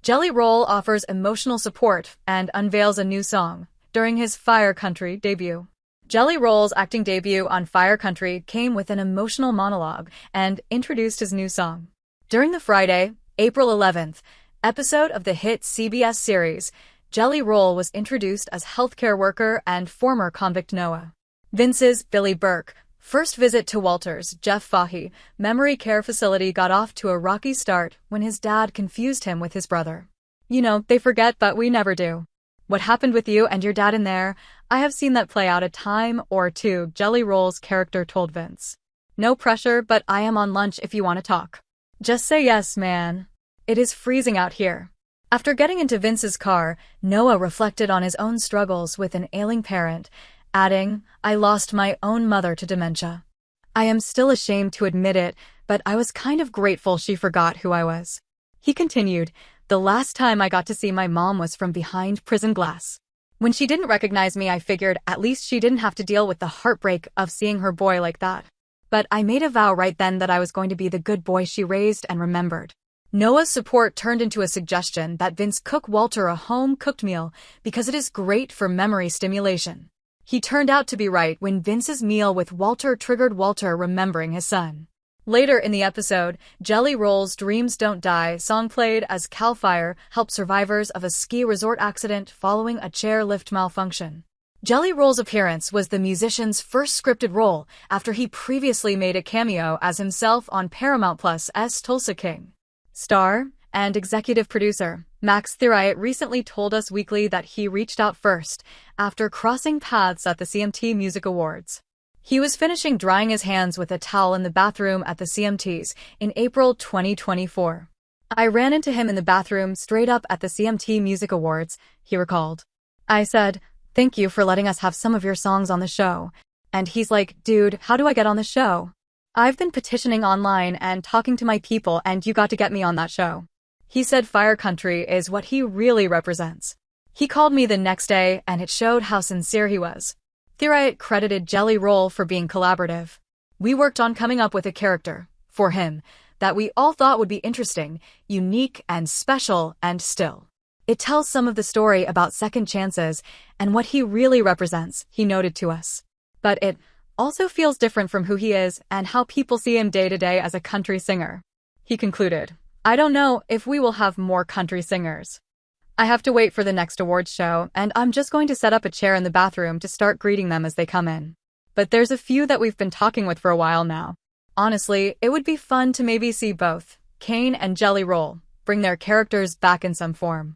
Jelly Roll offers emotional support and unveils a new song during his Fire Country debut. Jelly Roll's acting debut on Fire Country came with an emotional monologue and introduced his new song. During the Friday, April 11th, episode of the hit CBS series, Jelly Roll was introduced as healthcare worker and former convict Noah. Vince's Billy Burke first visit to Walter's Jeff Fahey memory care facility got off to a rocky start when his dad confused him with his brother. You know, they forget, but we never do. What happened with you and your dad in there? I have seen that play out a time or two, Jelly Roll's character told Vince. No pressure, but I am on lunch if you want to talk. Just say yes, man. It is freezing out here. After getting into Vince's car, Noah reflected on his own struggles with an ailing parent, adding, I lost my own mother to dementia. I am still ashamed to admit it, but I was kind of grateful she forgot who I was. He continued, the last time I got to see my mom was from behind prison glass. When she didn't recognize me, I figured at least she didn't have to deal with the heartbreak of seeing her boy like that. But I made a vow right then that I was going to be the good boy she raised and remembered. Noah's support turned into a suggestion that Vince cook Walter a home-cooked meal because it is great for memory stimulation. He turned out to be right when Vince's meal with Walter triggered Walter remembering his son. Later in the episode, Jelly Roll's Dreams Don't Die song played as Cal Fire helped survivors of a ski resort accident following a chairlift malfunction. Jelly Roll's appearance was the musician's first scripted role after he previously made a cameo as himself on Paramount Plus' Tulsa King. Star and executive producer Max Theriot recently told Us Weekly that he reached out first after crossing paths at the CMT Music Awards. He was finishing drying his hands with a towel in the bathroom at the CMTs in April 2024. I ran into him in the bathroom straight up at the CMT Music Awards, he recalled. I said, thank you for letting us have some of your songs on the show. And he's like, dude, how do I get on the show? I've been petitioning online and talking to my people, and you got to get me on that show. He said Fire Country is what he really represents. He called me the next day, and it showed how sincere he was. Theriot credited Jelly Roll for being collaborative. We worked on coming up with a character, for him, that we all thought would be interesting, unique and special, and still. It tells some of the story about second chances and what he really represents, he noted to us. But it also feels different from who he is and how people see him day to day as a country singer. He concluded, I don't know if we will have more country singers. I have to wait for the next awards show, and I'm just going to set up a chair in the bathroom to start greeting them as they come in. But there's a few that we've been talking with for a while now. Honestly, it would be fun to maybe see both Kane and Jelly Roll bring their characters back in some form.